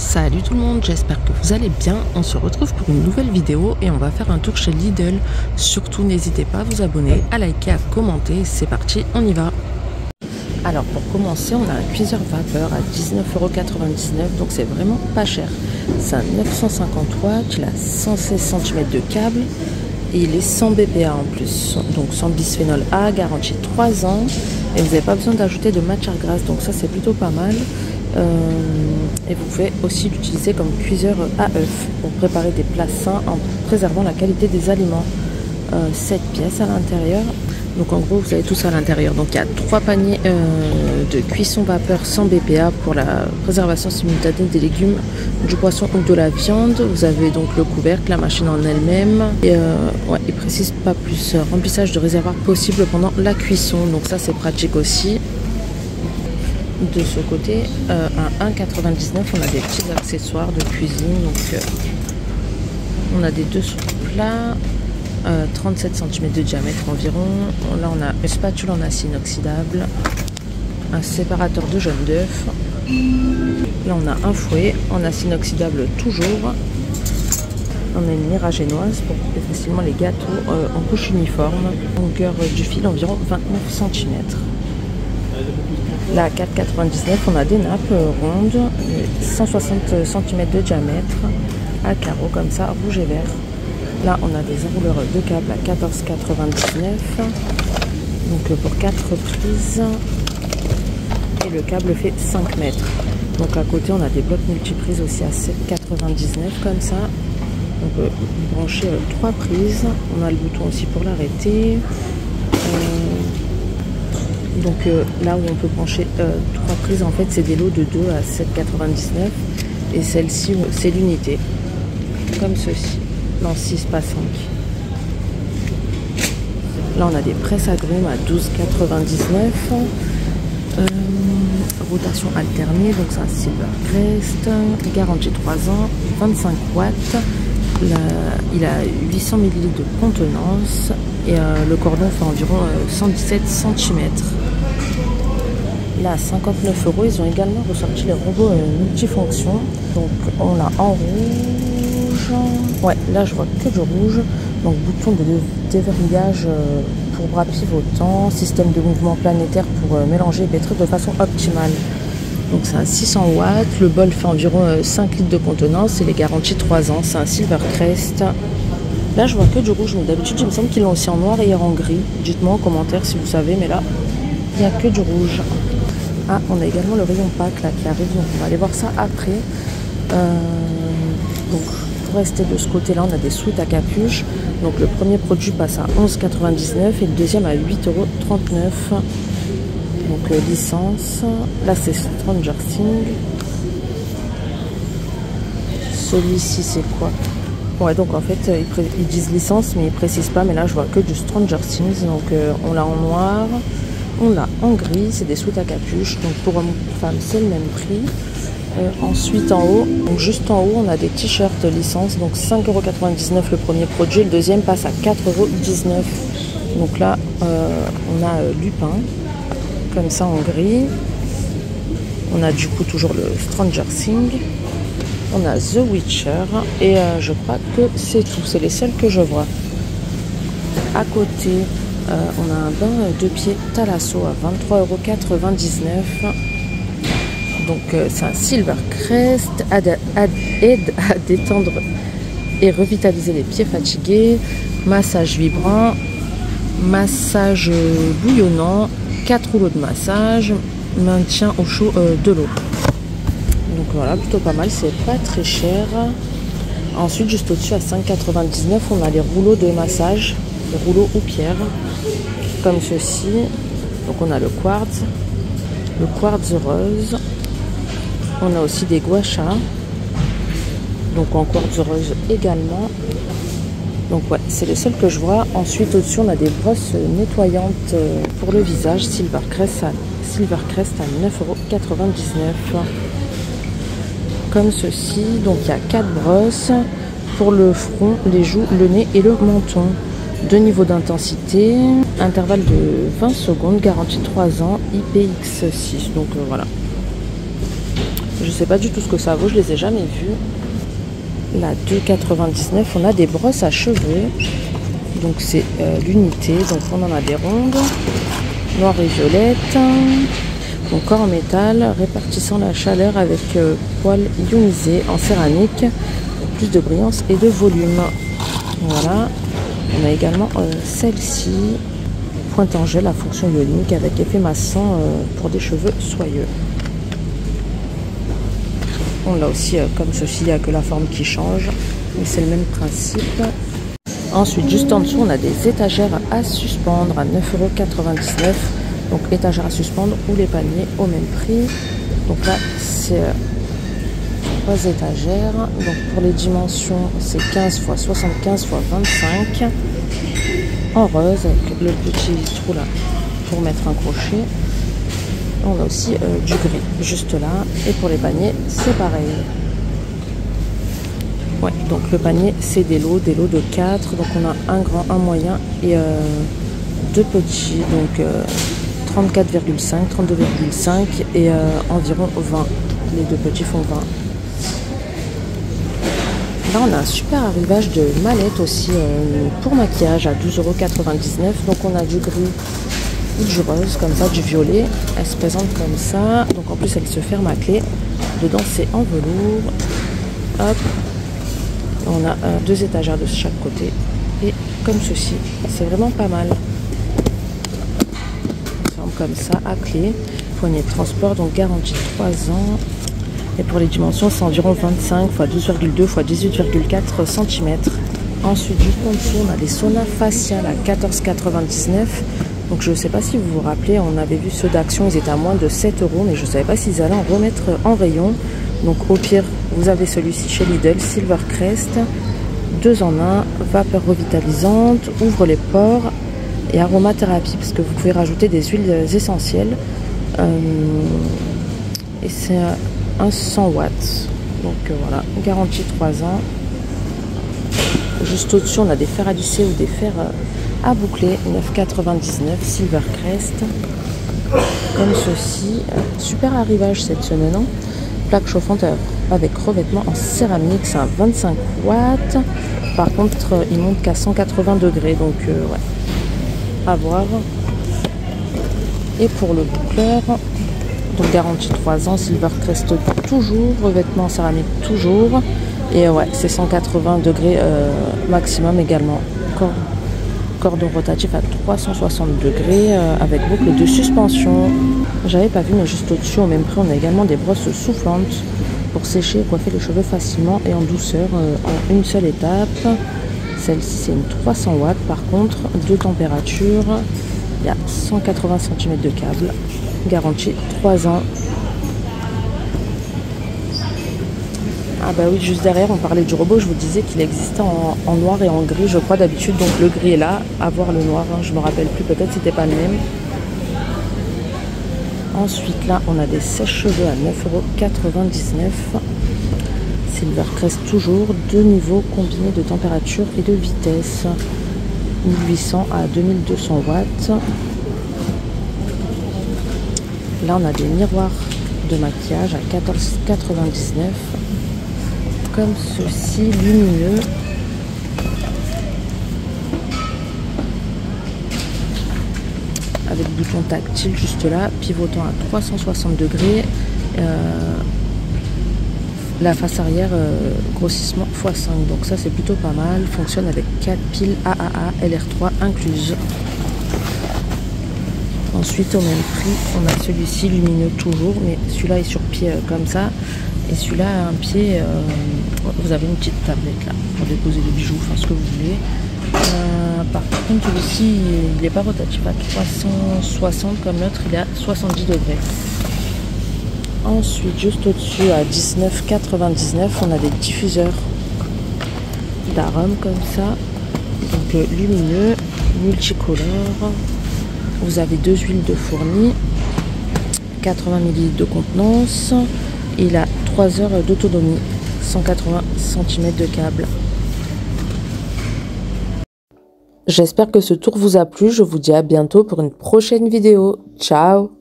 Salut tout le monde, j'espère que vous allez bien. On se retrouve pour une nouvelle vidéo et on va faire un tour chez Lidl. Surtout n'hésitez pas à vous abonner, à liker, à commenter. C'est parti, on y va. Alors pour commencer, on a un cuiseur vapeur à 19,99 €, donc c'est vraiment pas cher. C'est un 950 watts, il a 116 cm de câble et il est sans BPA en plus. Donc sans bisphénol A, garantie 3 ans et vous n'avez pas besoin d'ajouter de matière grasse, donc ça c'est plutôt pas mal. Et vous pouvez aussi l'utiliser comme cuiseur à œufs pour préparer des plats sains en préservant la qualité des aliments. 7 pièces à l'intérieur. Donc en gros vous avez tout ça à l'intérieur. Donc il y a 3 paniers de cuisson vapeur sans BPA pour la préservation simultanée des légumes, du poisson ou de la viande. Vous avez donc le couvercle, la machine en elle-même. Et ouais, il précise pas plus. Remplissage de réservoir possible pendant la cuisson. Donc ça c'est pratique aussi. De ce côté, à 1,99 €, on a des petits accessoires de cuisine. Donc on a des dessous plats. 37 cm de diamètre environ. Là on a une spatule en acier inoxydable, un séparateur de jaune d'œuf. Là on a un fouet en acier inoxydable toujours. On a une mire génoise pour couper facilement les gâteaux en couche uniforme. Longueur du fil environ 29 cm. Là à 4,99 €, on a des nappes rondes, 160 cm de diamètre, à carreaux comme ça, rouge et vert. Là, on a des enrouleurs de câbles à 14,99 €, donc pour 4 prises, et le câble fait 5 mètres. Donc à côté, on a des blocs multiprises aussi à 7,99 € comme ça. On peut brancher 3 prises. On a le bouton aussi pour l'arrêter. Donc là où on peut brancher 3 prises, en fait, c'est des lots de 2 à 7,99 €, et celle-ci, c'est l'unité, comme ceci. Non, 6 pas 5. Là on a des presses agrumes à 12,99 €. Rotation alternée, donc c'est un Silvercrest, garantie 3 ans, 25 watts. Là, il a 800 ml de contenance et le cordon fait environ 117 cm. Là à 59 €, ils ont également ressorti les robots multifonctions. Donc on l'a en rouge. Ouais, là je vois que du rouge. Donc bouton de déverrouillage pour bras pivotants, système de mouvement planétaire pour mélanger et pétrir de façon optimale. Donc c'est un 600 watts, le bol fait environ 5 litres de contenance et les garanties 3 ans. C'est un Silvercrest. Là je vois que du rouge, mais d'habitude il me semble qu'ils l'ont aussi en noir et en gris. Dites-moi en commentaire si vous savez, mais là il n'y a que du rouge. Ah, on a également le rayon Pâques là qui arrive, donc on va aller voir ça après. Donc pour rester de ce côté là, on a des sweats à capuche. Donc le premier produit passe à 11,99 € et le deuxième à 8,39 €. Donc licence. Là c'est Stranger Things. Celui-ci c'est quoi? Ouais, donc en fait ils disent licence mais ils précisent pas, mais là je vois que du Stranger Things. Donc on l'a en noir, on l'a en gris, c'est des sweats à capuche. Donc pour hommes ou femmes c'est le même prix. Ensuite en haut, donc juste en haut, on a des t-shirts licence, donc 5,99 € le premier produit, le deuxième passe à 4,19 €. Donc là on a Lupin, comme ça en gris. On a du coup toujours le Stranger Things. On a The Witcher et je crois que c'est tout, c'est les seuls que je vois. À côté, on a un bain de pied Thalasso à 23,99 €. Donc c'est un Silvercrest, aide à détendre et revitaliser les pieds fatigués, massage vibrant, massage bouillonnant, 4 rouleaux de massage, maintien au chaud de l'eau. Donc voilà, plutôt pas mal, c'est pas très cher. Ensuite, juste au-dessus à 5,99 €, on a les rouleaux de massage, les rouleaux ou pierre, comme ceci. Donc on a le quartz rose. On a aussi des gua sha, donc en quartz rose également. Donc ouais, c'est les seuls que je vois. Ensuite au-dessus on a des brosses nettoyantes pour le visage, Silvercrest à 9,99 €. Comme ceci, donc il y a 4 brosses pour le front, les joues, le nez et le menton. 2 niveaux d'intensité, intervalle de 20 secondes, garantie 3 ans, IPX6. Donc voilà. Je sais pas du tout ce que ça vaut, je les ai jamais vus. La 2,99, on a des brosses à cheveux. Donc c'est l'unité, donc on en a des rondes, noire et violette. Donc en métal, répartissant la chaleur avec poils ionisés en céramique, pour plus de brillance et de volume. Voilà. On a également celle-ci, pointe en gel à fonction ionique avec effet massant pour des cheveux soyeux. On l'a aussi comme ceci, il n'y a que la forme qui change, mais c'est le même principe. Ensuite, juste en dessous, on a des étagères à suspendre à 9,99 €. Donc étagères à suspendre ou les paniers au même prix. Donc là, c'est 3 étagères. Donc pour les dimensions, c'est 15 x 75 x 25. En rose, avec le petit trou là pour mettre un crochet. On a aussi du gris juste là, et pour les paniers c'est pareil. Ouais, donc le panier c'est des lots de 4, donc on a un grand, un moyen et 2 petits, donc 34,5, 32,5 et environ 20. Les 2 petits font 20. Là on a un super arrivage de mallettes aussi pour maquillage à 12,99 €. Donc on a du gris ou du rose, comme ça, du violet. Elle se présente comme ça. Donc en plus elle se ferme à clé. Dedans c'est en velours. Hop. On a 2 étagères de chaque côté. Et comme ceci. C'est vraiment pas mal. On se ferme comme ça à clé. Poignée de transport, donc garantie 3 ans. Et pour les dimensions, c'est environ 25 x 12,2 x 18,4 cm. Ensuite, juste en dessous, on a des saunas faciales à 14,99 €. Donc je ne sais pas si vous vous rappelez, on avait vu ceux d'Action, ils étaient à moins de 7 €, mais je ne savais pas s'ils allaient en remettre en rayon. Donc au pire, vous avez celui-ci chez Lidl, Silvercrest, 2 en 1, vapeur revitalisante, ouvre les pores et aromathérapie, parce que vous pouvez rajouter des huiles essentielles. Et c'est un 100 watts. Donc voilà, garantie 3 ans. Juste au-dessus, on a des fers à lisser ou des fers à boucler, 9,99 € Silvercrest. Comme ceci. Super arrivage cette semaine. Hein. Plaque chauffante avec revêtement en céramique, c'est un 25 watts. Par contre, il monte qu'à 180 degrés. Donc ouais, à voir. Et pour le boucleur, donc garantie 3 ans, Silvercrest toujours, revêtement en céramique toujours. Et ouais, c'est 180 degrés maximum également. Cordon rotatif à 360 degrés avec boucle de suspension. J'avais pas vu, mais juste au-dessus, au même prix, on a également des brosses soufflantes pour sécher et coiffer les cheveux facilement et en douceur en une seule étape. Celle-ci, c'est une 300 watts. Par contre, 2 températures. Il y a 180 cm de câble. Garantie 3 ans. Ah bah oui, juste derrière, on parlait du robot, je vous disais qu'il existait en noir et en gris, je crois d'habitude, donc le gris est là, à voir le noir, hein, je me rappelle plus, peut-être c'était pas le même. Ensuite là, on a des sèche-cheveux à 9,99 €, Silvercrest toujours, 2 niveaux combinés de température et de vitesse, 1800 à 2200 watts. Là, on a des miroirs de maquillage à 14,99 €. Comme ceci, lumineux. Avec bouton tactile juste là, pivotant à 360 degrés. La face arrière, grossissement x5. Donc ça, c'est plutôt pas mal. Fonctionne avec 4 piles AAA LR3 incluses. Ensuite, au même prix, on a celui-ci lumineux toujours, mais celui-là est sur pied comme ça. Et celui-là a un pied, vous avez une petite tablette là pour déposer des bijoux, enfin ce que vous voulez. Par contre, celui-ci, il n'est pas rotatif à 360 comme l'autre, il est à 70 degrés. Ensuite, juste au-dessus, à 19,99 €, on a des diffuseurs d'arômes comme ça. Donc lumineux, multicolore. Vous avez 2 huiles de fourni, 80 ml de contenance. Il a 3 heures d'autonomie, 180 cm de câble. J'espère que ce tour vous a plu. Je vous dis à bientôt pour une prochaine vidéo. Ciao!